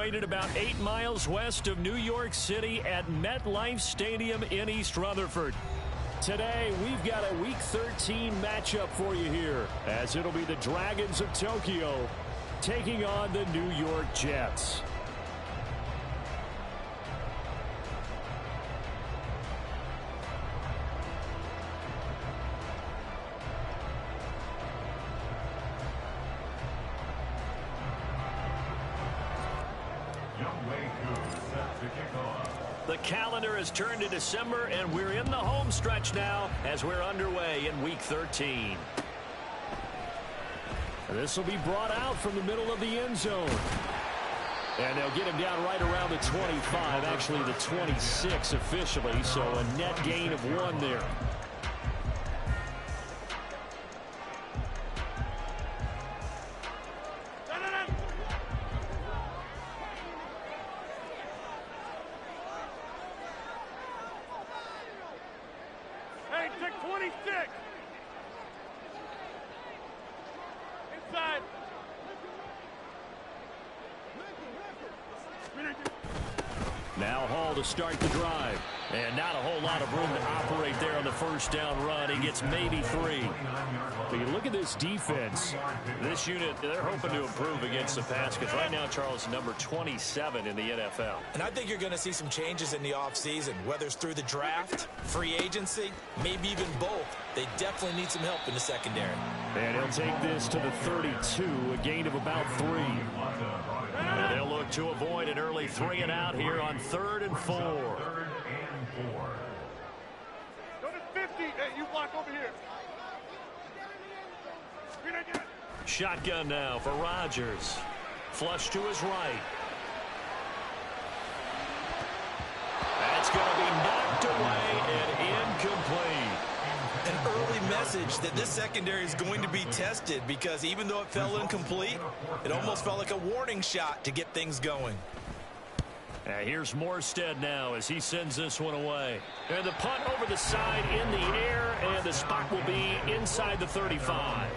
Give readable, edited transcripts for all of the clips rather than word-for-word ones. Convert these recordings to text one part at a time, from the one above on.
situated about 8 miles west of New York City at MetLife Stadium in East Rutherford. Today, we've got a Week 13 matchup for you here, as it'll be the Dragons of Tokyo taking on the New York Jets. The calendar has turned to December, and we're in the home stretch now as we're underway in Week 13. This will be brought out from the middle of the end zone. And they'll get him down right around the 25, actually the 26 officially, so a net gain of 1 there. Now Hall to start the drive. And not a whole lot of room to operate there on the first down run. He gets maybe 3. But you look at this defense. This unit, they're hoping to improve against the pass, because right now, Charles, number 27 in the NFL. And I think you're going to see some changes in the offseason, whether it's through the draft, free agency, maybe even both. They definitely need some help in the secondary. And he'll take this to the 32, a gain of about 3. And they'll look to avoid an early 3 and out here on 3rd and 4. Go to 50. Hey, you block over here. Shotgun now for Rodgers. Flush to his right. That's going to be knocked away and incomplete. An early message that this secondary is going to be tested, because even though it fell incomplete, it almost felt like a warning shot to get things going. Here's Morstead now as he sends this one away. And the punt over the side in the air, and the spot will be inside the 35.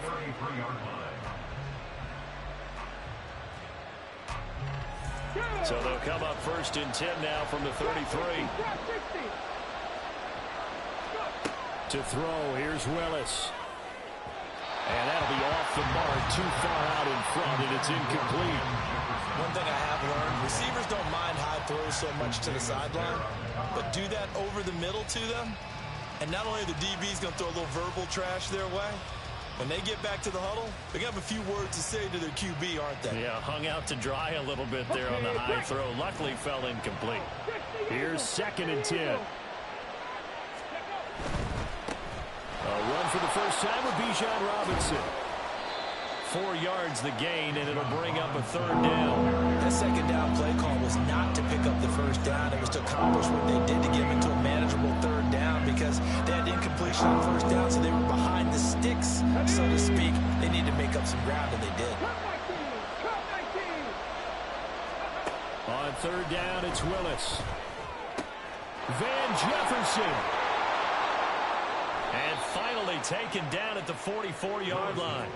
So they'll come up 1st and 10 now from the 33. To throw, here's Willis. And that'll be off the mark, too far out in front, and it's incomplete. One thing I have learned, receivers don't mind high throws so much to the sideline, but do that over the middle to them, and not only are the DBs going to throw a little verbal trash their way, when they get back to the huddle, they're going to have a few words to say to their QB, aren't they? Yeah, hung out to dry a little bit there on the high throw. Luckily fell incomplete. Here's 2nd and 10. A run for the first time with Bijan Robinson. 4 yards the gain, and it'll bring up a 3rd down. That 2nd down play call was not to pick up the 1st down. It was to accomplish what they did to get them into a manageable 3rd down, because they had incompletion on 1st down, so they were behind the sticks, so to speak. They needed to make up some ground, and they did. On 3rd down, it's Willis. Van Jefferson. And finally taken down at the 44-yard line.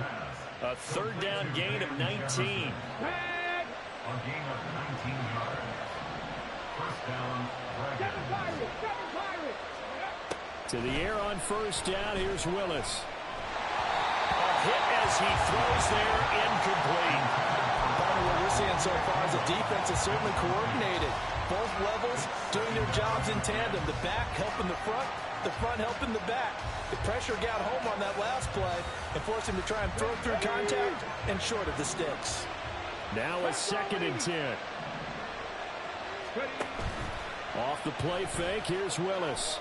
A 3rd down gain of 19. A gain of 19 yards. First down, to the air on 1st down, here's Willis. A hit as he throws there, incomplete. What we're seeing so far is the defense is certainly coordinated. Both levels doing their jobs in tandem. The back helping the front helping the back. The pressure got home on that last play and forced him to try and throw through contact and short of the sticks. Now a 2nd and 10. Off the play fake, here's Willis.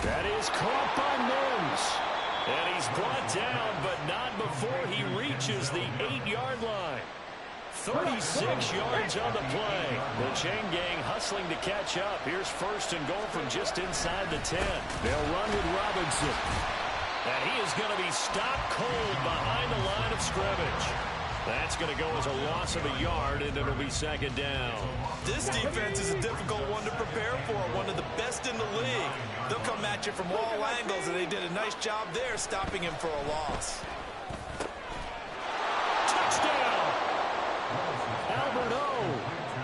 That is caught by Mims. And he's brought down, but not before he reaches the 8-yard line. 36 yards on the play. The chain gang hustling to catch up. Here's 1st and goal from just inside the 10. They'll run with Robinson. And he is going to be stopped cold behind the line of scrimmage. That's going to go as a loss of a yard, and it'll be 2nd down. This defense is a difficult one to prepare for, one of the best in the league. They'll come at you from all angles, and they did a nice job there stopping him for a loss. Touchdown!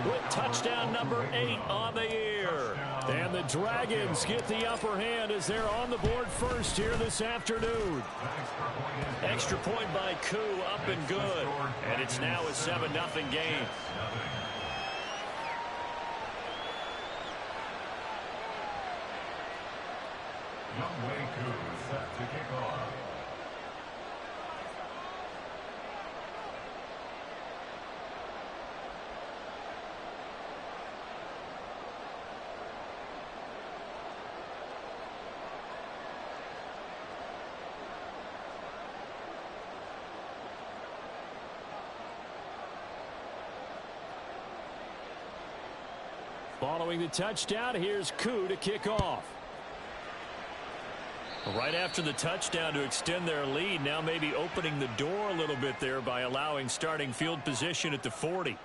with touchdown number 8 on the year. And the Dragons get the upper hand as they're on the board first here this afternoon. Extra point by Koo, up and good. And it's now a 7-0 game. Youngway Koo set to kick off. Following the touchdown, here's Koo to kick off. Right after the touchdown to extend their lead, now maybe opening the door a little bit there by allowing starting field position at the 40.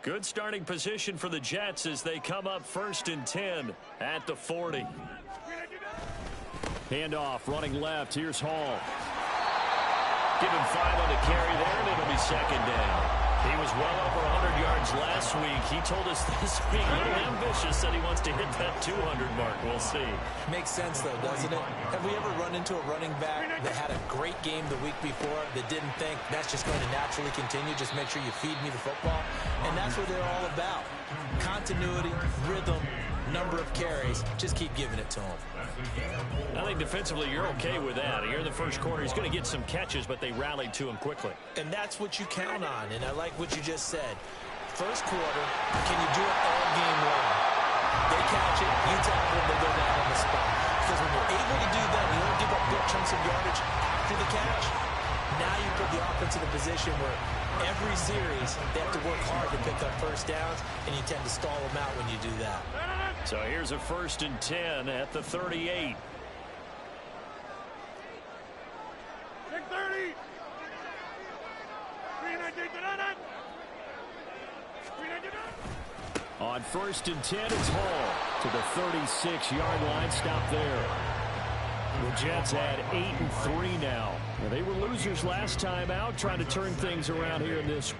Good starting position for the Jets as they come up 1st and 10 at the 40. Handoff, running left. Here's Hall. Give him 5 on the carry there, and it'll be 2nd down. He was well over 100 yards last week. He told us this week, a little ambitious, said he wants to hit that 200 mark. We'll see. Makes sense, though, doesn't it? Have we ever run into a running back that had a great game the week before that didn't think that's just going to naturally continue? Just make sure you feed me the football. And that's what they're all about. Continuity, rhythm, number of carries. Just keep giving it to him. I think defensively you're okay with that. Here in the first quarter, he's going to get some catches, but they rallied to him quickly. And that's what you count on, and I like what you just said. First quarter, can you do it all game long? They catch it, you tackle them, they go down on the spot. Because when you're able to do that, you don't give up big chunks of yardage after the catch. Now you put the offense in a position where every series they have to work hard to pick up first downs, and you tend to stall them out when you do that. So here's a 1st and 10 at the 38. Kick 30. On 1st and 10, it's Hall to the 36-yard line. Stop there. The Jets had 8 and 3 now. They were losers last time out, trying to turn things around here in this.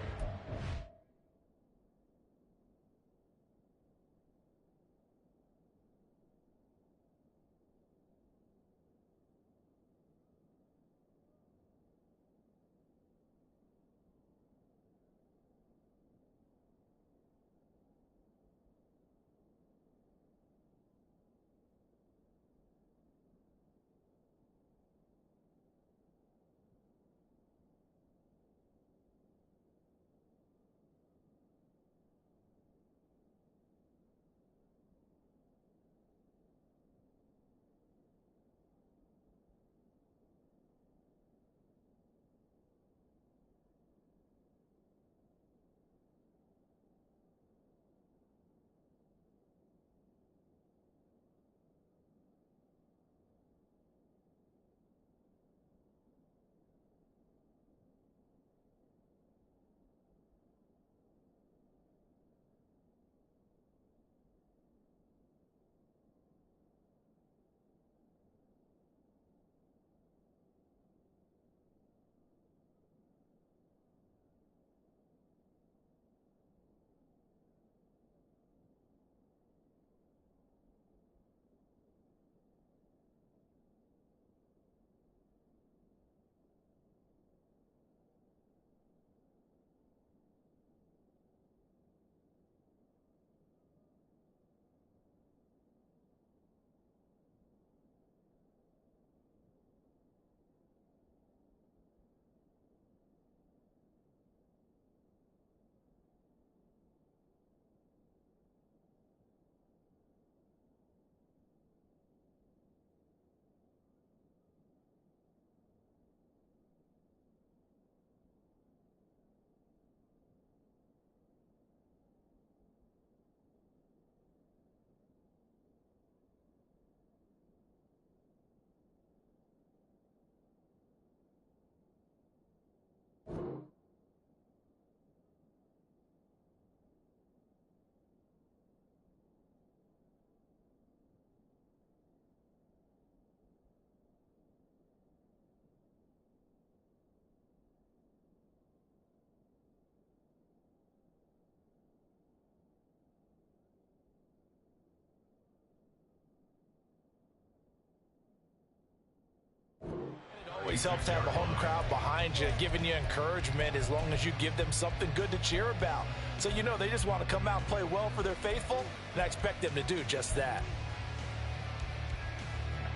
always helps to have a home crowd behind you, giving you encouragement as long as you give them something good to cheer about. So you know they just want to come out and play well for their faithful, and I expect them to do just that.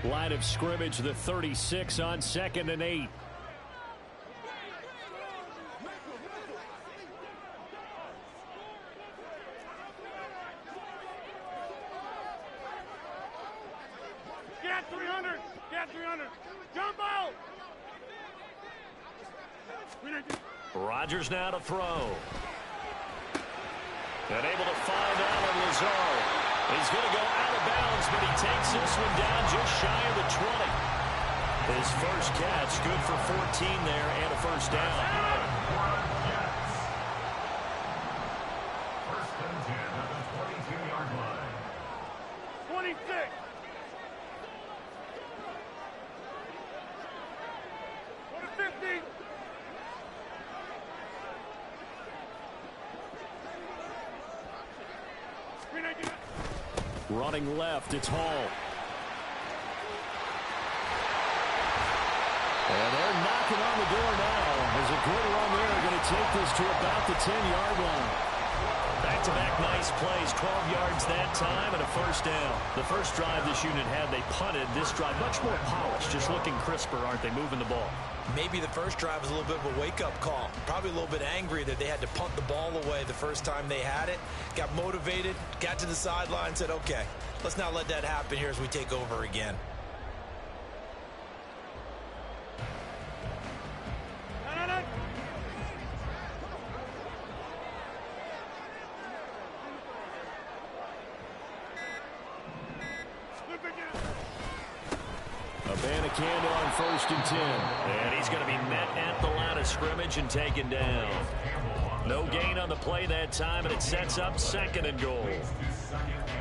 Line of scrimmage, the 36 on 2nd and 8. Get 300! Get 300! Jump out! Rodgers now to throw. And able to find Allen Lazard. He's going to go out of bounds, but he takes this one down just shy of the 20. His first catch, good for 14 there and a first down. First and 10 at the 22-yard line. 26! 50! Running left, it's Hall. And they're knocking on the door now. There's a good run there. Going to take this to about the 10-yard line. Back-to-back nice plays. 12 yards that time and a first down. The first drive this unit had, they punted. This drive, much more polished. Just looking crisper, aren't they, moving the ball? Maybe the first drive was a little bit of a wake-up call. Probably a little bit angry that they had to punt the ball away the first time they had it. Got motivated, got to the sideline, said, okay, let's not let that happen here as we take over again. Abanikanda on 1st and 10. And he's going to be met at the line of scrimmage and taken down. No gain on the play that time, and it sets up 2nd and goal.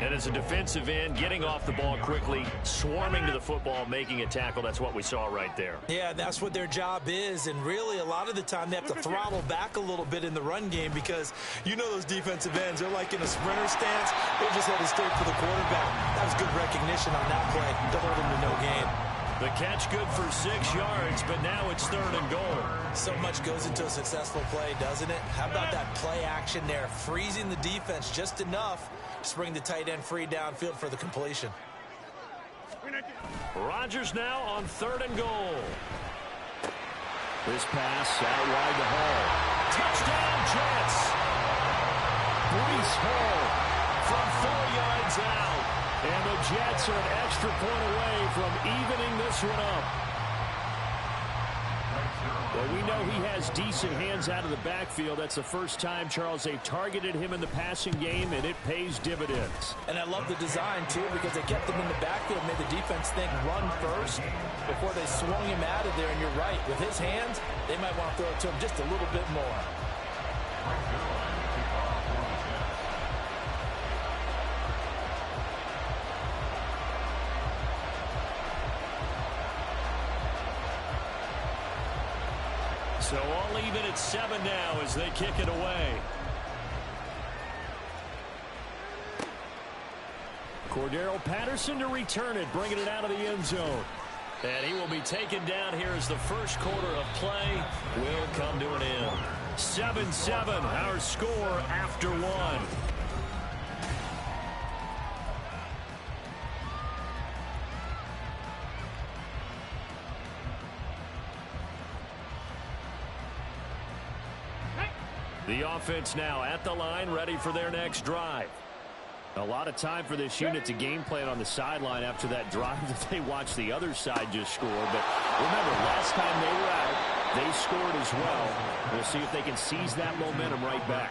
And as a defensive end, getting off the ball quickly, swarming to the football, making a tackle, that's what we saw right there. Yeah, that's what their job is, and really a lot of the time they have to throttle back a little bit in the run game because you know those defensive ends, they're like in a sprinter stance. They're just headed straight for the quarterback. That was good recognition on that play to hold him to no gain. The catch good for 6 yards, but now it's 3rd and goal. So much goes into a successful play, doesn't it? How about that play action there, freezing the defense just enough to bring the tight end free downfield for the completion. Rodgers now on 3rd and goal. This pass out wide to Hall. Touchdown, Jets! Breece Hall from 4 yards out. And the Jets are an extra point away from evening this one up. Well, we know he has decent hands out of the backfield. That's the first time, Charles, they've targeted him in the passing game, and it pays dividends. And I love the design, too, because they kept him in the backfield, made the defense think run first before they swung him out of there. And you're right, with his hands, they might want to throw it to him just a little bit more. So all even at 7 now as they kick it away. Cordero Patterson to return it, bringing it out of the end zone. And he will be taken down here as the first quarter of play will come to an end. 7-7, our score after 1. The offense now at the line, ready for their next drive. A lot of time for this unit to game plan on the sideline after that drive that they watched the other side just score. But remember, last time they were out, they scored as well. We'll see if they can seize that momentum right back.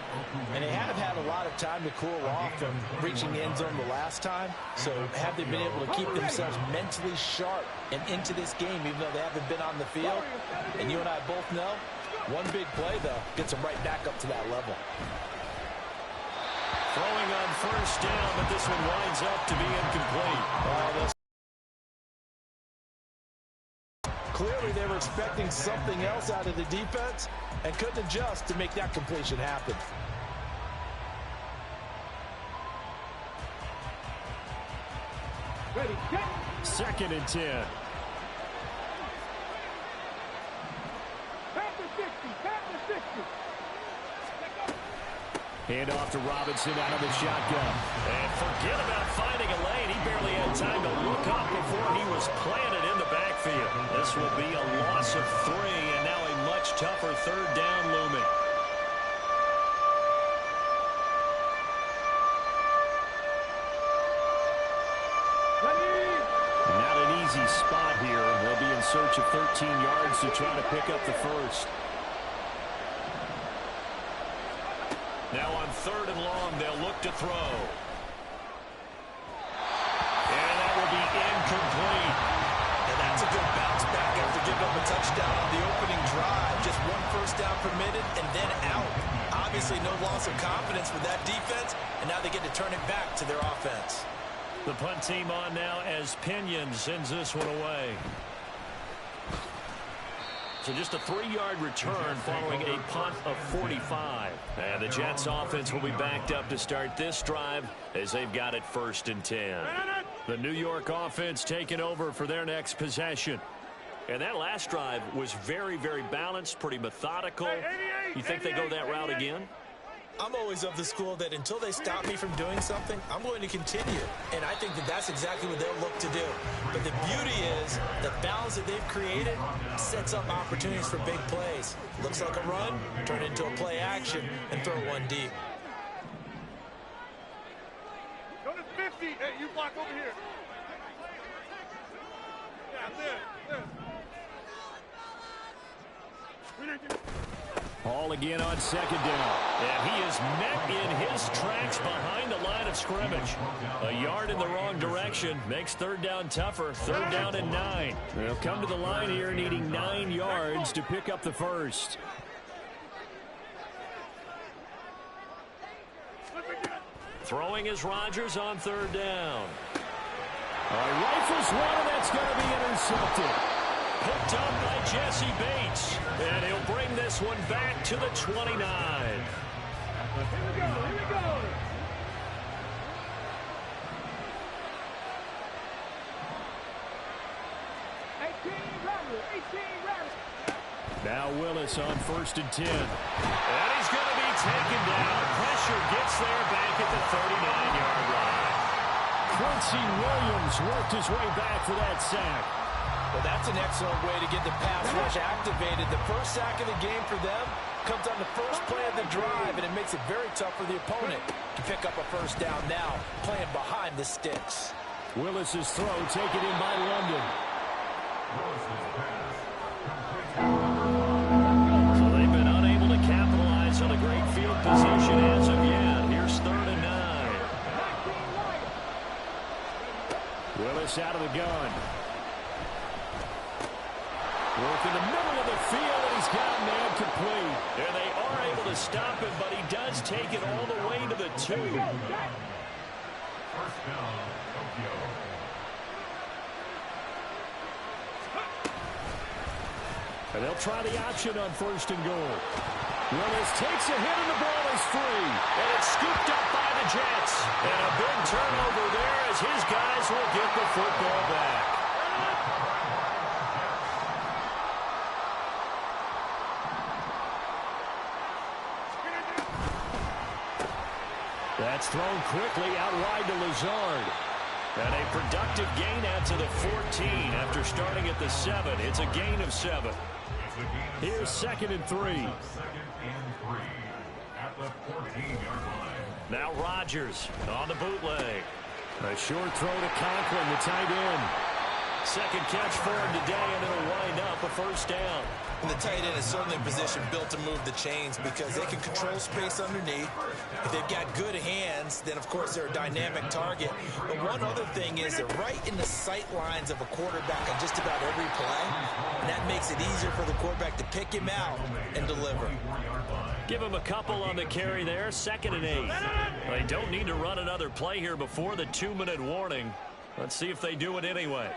And they have had a lot of time to cool off from reaching the end zone the last time. So have they been able to keep themselves mentally sharp and into this game, even though they haven't been on the field? And you and I both know, one big play, though, gets them right back up to that level. Throwing on first down, but this one winds up to be incomplete. Clearly, they were expecting something else out of the defense and couldn't adjust to make that completion happen. Ready, get. 2nd and 10. Hand off to Robinson out of the shotgun. And forget about finding a lane. He barely had time to look up before he was planted in the backfield. This will be a loss of 3, and now a much tougher third down looming. Not an easy spot here. They'll be in search of 13 yards to try to pick up the first. Now on 3rd and long, they'll look to throw. And that will be incomplete. And that's a good bounce back after giving up a touchdown on the opening drive. Just 1 first down permitted and then out. Obviously no loss of confidence with that defense, and now they get to turn it back to their offense. The punt team on now as Pinion sends this one away. So just a 3-yard return following a punt of 45. And the Jets offense will be backed up to start this drive as they've got it 1st and 10. The New York offense taking over for their next possession. And that last drive was very, very balanced, pretty methodical. You think they go that route again? I'm always of the school that until they stop me from doing something, I'm going to continue. And I think that that's exactly what they'll look to do. But the beauty is the balance that they've created sets up opportunities for big plays. Looks like a run, turn it into a play action, and throw one deep. Go to 50. Hey, you block over here. Yeah, there. Ball again on 2nd down. And he is met in his tracks behind the line of scrimmage. A yard in the wrong direction makes 3rd down tougher. 3rd down and 9. They'll come to the line here needing 9 yards to pick up the first. Throwing is Rodgers on 3rd down. Rifles one, and that's going to be intercepted. Picked up by Jesse Bates. And he'll bring this one back to the 29. Here we go. Now Willis on 1st and 10. And he's going to be taken down. Pressure gets there back at the 39-yard line. Quincy Williams worked his way back for that sack. Well, that's an excellent way to get the pass rush activated. The first sack of the game for them comes on the first play of the drive, and it makes it very tough for the opponent to pick up a first down now, playing behind the sticks. Willis's throw taken in by London. So they've been unable to capitalize on a great field position as of yet. Here's 3rd and 9. Willis out of the gun. Work in the middle of the field, and he's got man complete. And they are able to stop him, but he does take it all the way to the 2. 1st down, Tokyo. And they'll try the option on 1st and goal. Willis takes a hit, and the ball is free. And it's scooped up by the Jets. And a big turnover there as his guys will get the football back. That's thrown quickly out wide to Lazard. And a productive gain out to the 14 after starting at the 7. It's a gain of 7. Here's 2nd and 3. 2nd and 3 at the 14-yard line. Now Rodgers on the bootleg. A short throw to Conklin, the tight end. 2nd catch for him today, and it'll wind up a first down. And the tight end is certainly a position built to move the chains because they can control space underneath. If they've got good hands, then of course they're a dynamic target. But one other thing is they're right in the sight lines of a quarterback on just about every play. And that makes it easier for the quarterback to pick him out and deliver. Give him a couple on the carry there. 2nd and 8. They don't need to run another play here before the 2-minute warning. Let's see if they do it anyway.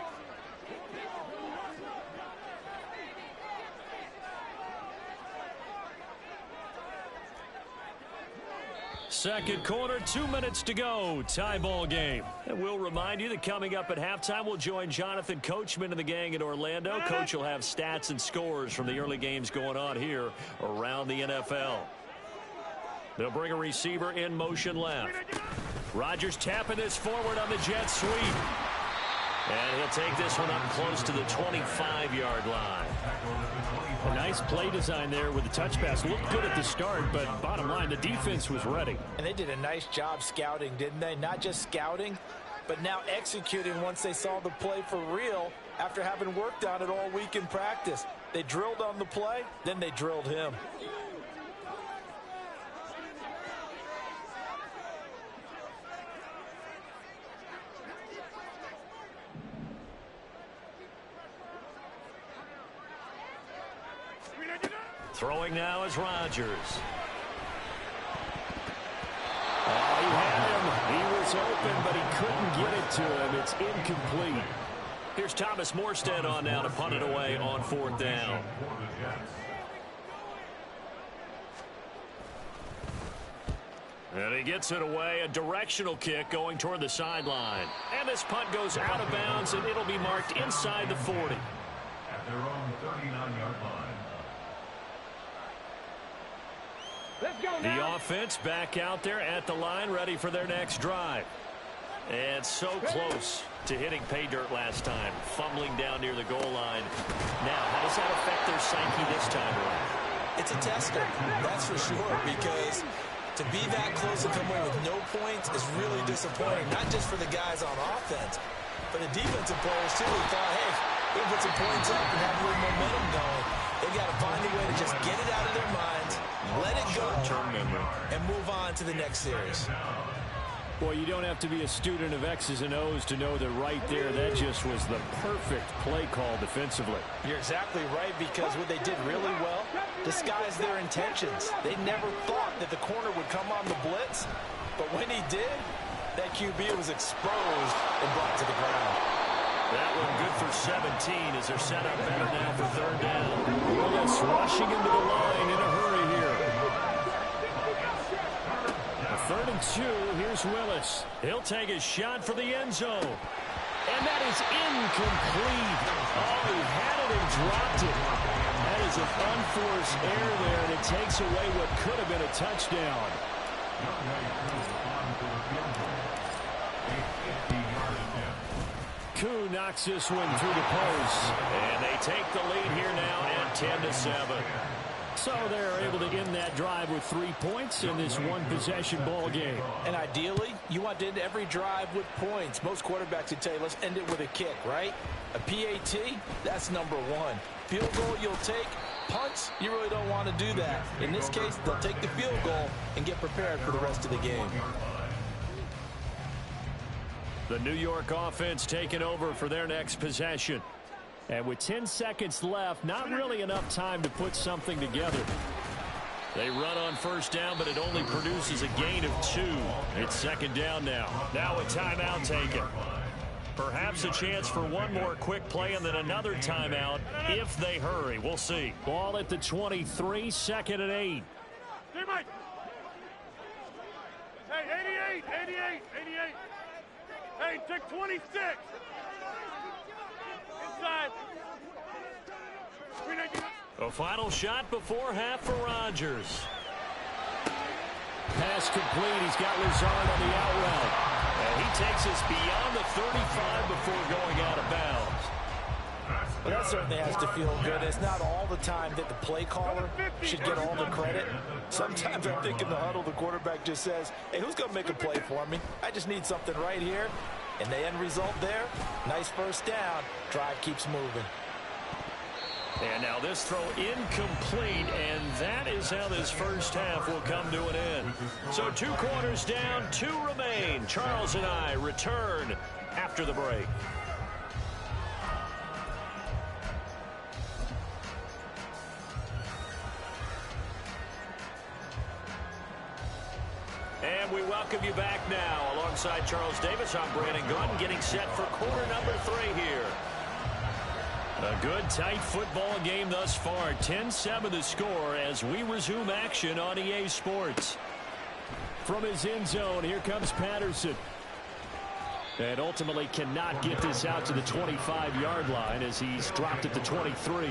Second quarter, 2 minutes to go. Tie ball game. And we'll remind you that coming up at halftime, we'll join Jonathan Coachman and the gang in Orlando. Coach will have stats and scores from the early games going on here around the NFL. They'll bring a receiver in motion left. Rodgers tapping this forward on the jet sweep. And he'll take this one up close to the 25-yard line. A nice play design there with the touch pass. Looked good at the start, but bottom line, the defense was ready. And they did a nice job scouting, didn't they? Not just scouting, but now executing once they saw the play for real after having worked on it all week in practice. They drilled on the play, then they drilled him. Throwing now is Rodgers. Oh, he had him. He was open, but he couldn't get it to him. It's incomplete. Here's Thomas Morstead on now to punt it away on fourth down. And he gets it away. A directional kick going toward the sideline. And this punt goes out of bounds, and it'll be marked inside the 40. At their own 39-yard line. The offense back out there at the line, ready for their next drive. And so close to hitting pay dirt last time, fumbling down near the goal line. Now, how does that affect their psyche this time around? It's a tester, that's for sure, because to be that close and come away with no points is really disappointing, not just for the guys on offense, but the defensive players, too, who thought, hey, we can put some points up and have a little momentum going. They've got to find a way to just get it out of their minds, let it go, and move on to the next series. Boy, you don't have to be a student of X's and O's to know that right there, that just was the perfect play call defensively. You're exactly right, because what they did really well disguised their intentions. They never thought that the corner would come on the blitz, but when he did, that QB was exposed and brought to the ground. That one good for 17 as they're set up better now for third down. Willis rushing into the line in a hurry here. A 3rd and 2. Here's Willis. He'll take a shot for the end zone. And that is incomplete. Oh, he had it and dropped it. That is an unforced error there, and it takes away what could have been a touchdown. Koo knocks this one through the post. And they take the lead here now at 10-7. So they're able to end that drive with 3 points in this one-possession ball game. And ideally, you want to end every drive with points. Most quarterbacks would tell you, let's end it with a kick, right? A PAT, that's number one. Field goal you'll take. Punts, you really don't want to do that. In this case, they'll take the field goal and get prepared for the rest of the game. The New York offense taking over for their next possession. And with 10 seconds left, not really enough time to put something together. They run on first down, but it only produces a gain of 2. It's second down now. Now a timeout taken. Perhaps a chance for one more quick play and then another timeout if they hurry. We'll see. Ball at the 23, 2nd and 8. Hey, Mike. Hey, 88. Hey, take 26. Inside. A final shot before half for Rodgers. Pass complete. He's got Lazard on the out route. And he takes us beyond the 35 before going out of bounds. Well, that certainly has to feel good. It's not all the time that the play caller should get all the credit. Sometimes I think in the huddle, the quarterback just says, hey, who's going to make a play for me? I just need something right here. And the end result there, nice first down. Drive keeps moving. And now this throw incomplete, and that is how this first half will come to an end. So 2 quarters down, 2 remain. Charles and I return after the break. And we welcome you back now. Alongside Charles Davis, I'm Brandon Gunn, getting set for quarter number 3 here. A good, tight football game thus far. 10-7 the score as we resume action on EA Sports. from his end zone. Here comes Patterson. And ultimately cannot get this out to the 25-yard line as he's dropped at the 23.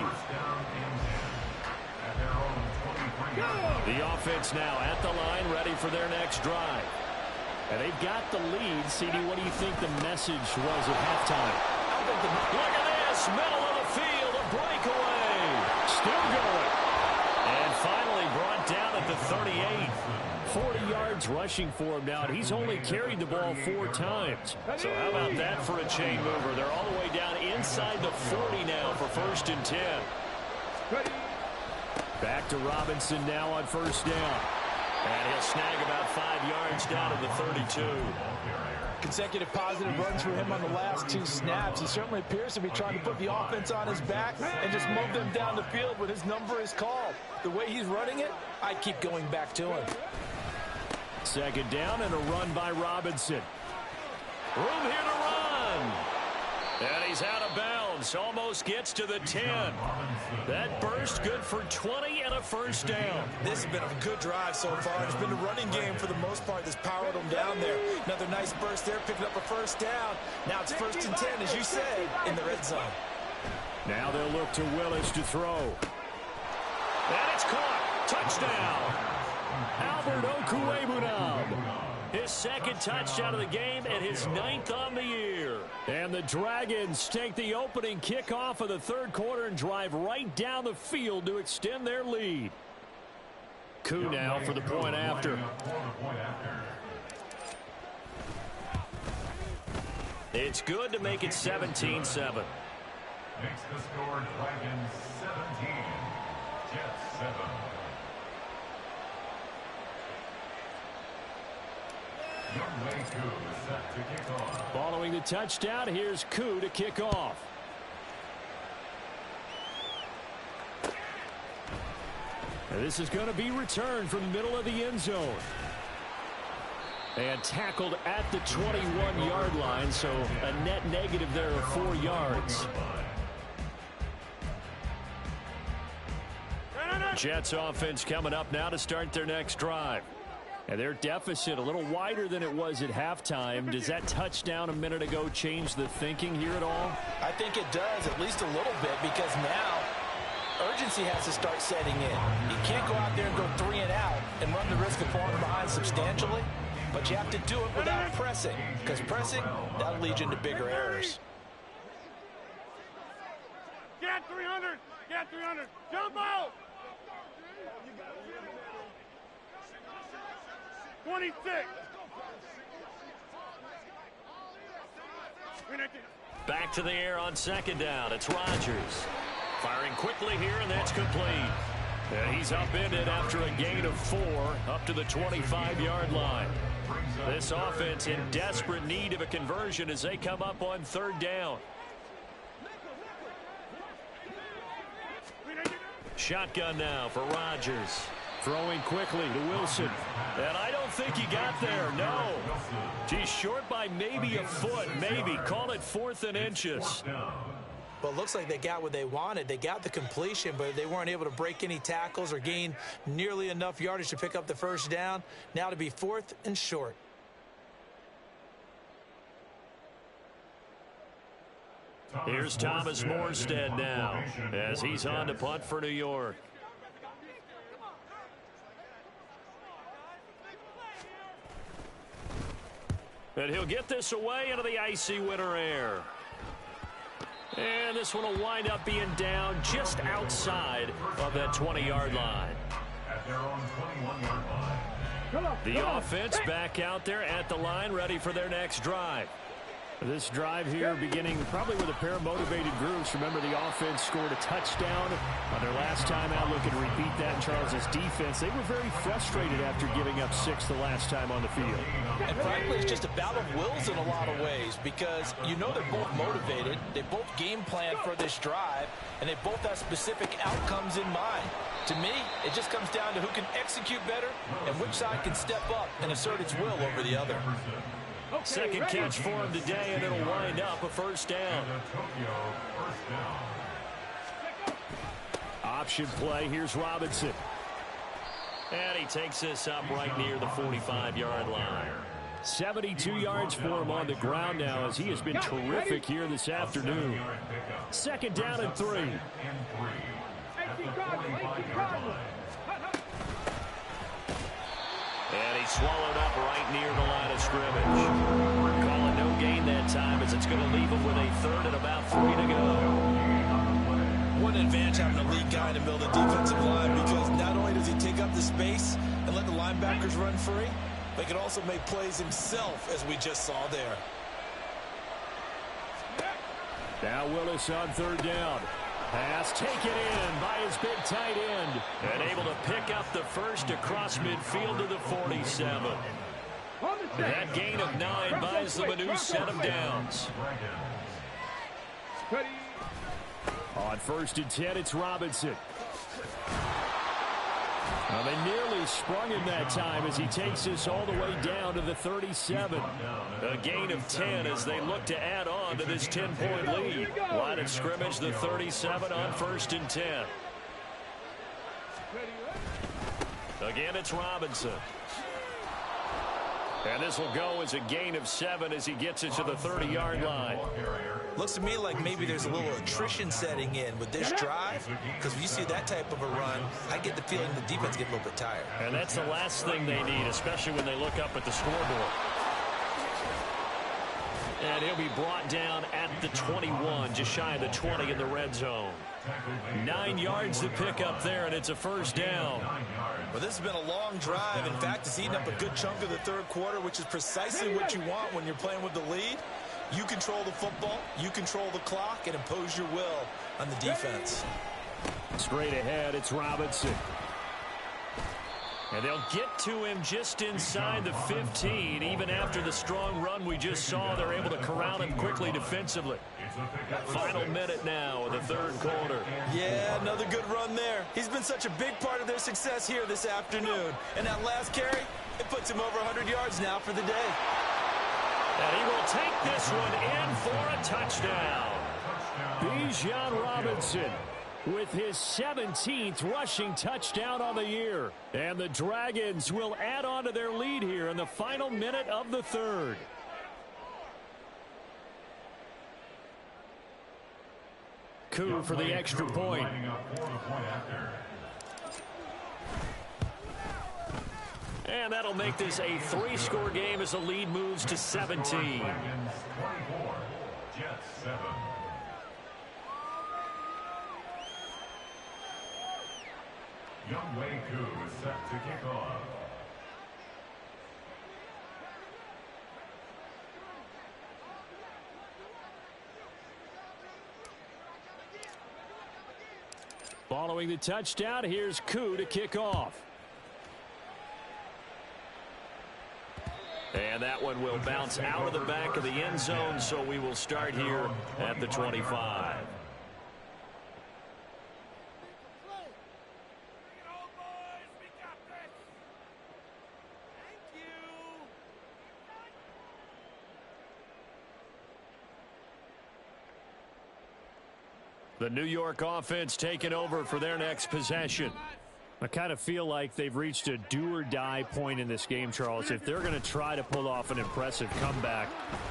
The offense now at the line, ready for their next drive. And they've got the lead. CD, what do you think the message was at halftime? Look at this, middle of the field, a breakaway. Still going. And finally brought down at the 38. 40 yards rushing for him now. He's only carried the ball 4 times. So how about that for a chain mover? They're all the way down inside the 40 now for 1st and 10. Back to Robinson now on 1st down. And he'll snag about 5 yards down to the 32. Consecutive positive runs for him on the last 2 snaps. He certainly appears to be trying to put the offense on his back and just move them down the field when his number is called. The way he's running it, I keep going back to him. 2nd down and a run by Robinson. Room here to run. And he's out of bounds. Almost gets to the 10. That burst good for 20 and a 1st down. This has been a good drive so far. It's been the running game for the most part that's powered them down there. Another nice burst there, picking up a 1st down. Now it's 1st and 10, as you said, in the red zone. Now they'll look to Willis to throw. And it's caught. Touchdown. Albert Okwuegbunam. His 2nd touchdown of the game and his 9th on the year. And the Dragons take the opening kickoff of the 3rd quarter and drive right down the field to extend their lead. Koo now for the point after. It's good to make it 17-7. Makes the score Dragons 17, Jets 7. Following the touchdown, here's Koo to kick off. And this is going to be returned from the middle of the end zone. And tackled at the 21-yard line, so a net negative there of 4 yards. Jets offense coming up now to start their next drive. And their deficit a little wider than it was at halftime. Does that touchdown a minute ago change the thinking here at all? I think it does, at least a little bit, because now urgency has to start setting in. You can't go out there and go 3 and out and run the risk of falling behind substantially, but you have to do it without pressing, because pressing, that'll lead you into bigger errors. Get 300! Get 300! Jump out! 26. Back to the air on 2nd down. It's Rodgers. Firing quickly here, and that's complete. And he's upended after a gain of 4 up to the 25-yard line. This offense in desperate need of a conversion as they come up on 3rd down. Shotgun now for Rodgers. Throwing quickly to Wilson. And I don't think he got there, no. He's short by maybe a foot, maybe. Call it 4th and inches. Well, it looks like they got what they wanted. They got the completion, but they weren't able to break any tackles or gain nearly enough yardage to pick up the 1st down. Now to be 4th and short. Here's Thomas Morstead now as he's on to punt for New York. And he'll get this away into the icy winter air. And this one will wind up being down just outside of that 20-yard line. At their own 21-yard line. The offense back out there at the line, ready for their next drive. This drive here beginning probably with a pair of motivated groups. Remember, the offense scored a touchdown on their last time out. Looking to repeat that in Charles' defense. They were very frustrated after giving up 6 the last time on the field. And frankly, it's just a battle of wills in a lot of ways, because you know they're both motivated. They both game plan for this drive, and they both have specific outcomes in mind. To me, it just comes down to who can execute better and which side can step up and assert its will over the other. Second catch for him today, and it'll wind up a 1st down. Option play. Here's Robinson. And he takes this up right near the 45-yard line. 72 yards for him on the ground now as he has been terrific here this afternoon. Second down and 3. And he's swallowed up right near the line of scrimmage. Calling no gain that time as it's going to leave him with a third and about 3 to go. What an advantage having a lead guy in the middle of the defensive line, because not only does he take up the space and let the linebackers run free, but he can also make plays himself, as we just saw there. Now Willis on third down. Pass taken in by his big tight end. And able to pick up the first across midfield to the 47. That gain of 9 buys them a new set of downs. On first and 10, it's Robinson. Well, they nearly sprung him that time as he takes this all the way down to the 37. A gain of 10 as they look to add on to this 10-point lead. Line of scrimmage, the 37 on first and 10. Again, it's Robinson. And this will go as a gain of 7 as he gets it to the 30-yard line. Looks to me like maybe there's a little attrition setting in with this drive, because when you see that type of a run, I get the feeling the defense get a little bit tired. And that's the last thing they need, especially when they look up at the scoreboard. And he'll be brought down at the 21, just shy of the 20 in the red zone. 9 yards to pick up there, and it's a first down. Well, this has been a long drive. In fact, it's eaten up a good chunk of the third quarter, which is precisely what you want when you're playing with the lead. You control the football, you control the clock, and impose your will on the defense. Straight ahead, it's Robinson. And they'll get to him just inside the 15. Even after the strong run we just saw, they're able to corral him quickly defensively. Final minute now of the third quarter. Yeah, another good run there. He's been such a big part of their success here this afternoon. And that last carry, it puts him over 100 yards now for the day. And he will take this one in for a touchdown. Bijan Robinson with his 17th rushing touchdown on the year. And the Dragons will add on to their lead here in the final minute of the third. Coup for the extra point. And that'll make this a 3-score game as the lead moves to 17. Young Wei Koo is set to kick off. Following the touchdown, here's Koo to kick off. And that one will bounce out of the back of the end zone, so we will start here at the 25. The New York offense taking over for their next possession. I kind of feel like they've reached a do-or-die point in this game, Charles. If they're going to try to pull off an impressive comeback,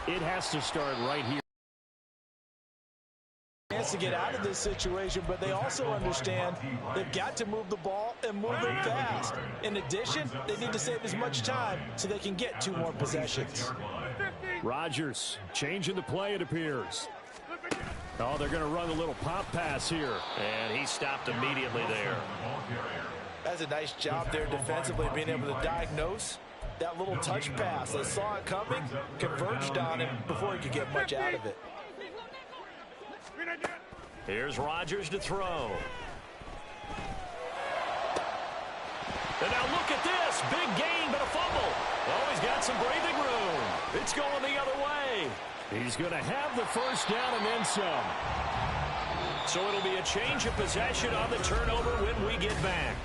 it has to start right here. Chance to get out of this situation, but they also understand they've got to move the ball and move it fast. In addition, they need to save as much time so they can get 2 more possessions. Rodgers changing the play, it appears. Oh, they're going to run a little pop pass here. And he stopped immediately there. That's a nice job there defensively, being able to diagnose that little touch pass. They saw it coming, converged on him before he could get much out of it. Here's Rodgers to throw. And now look at this. Big gain, but a fumble. Oh, he's got some breathing room. It's going the other way. He's going to have the first down and then some. So it'll be a change of possession on the turnover when we get back.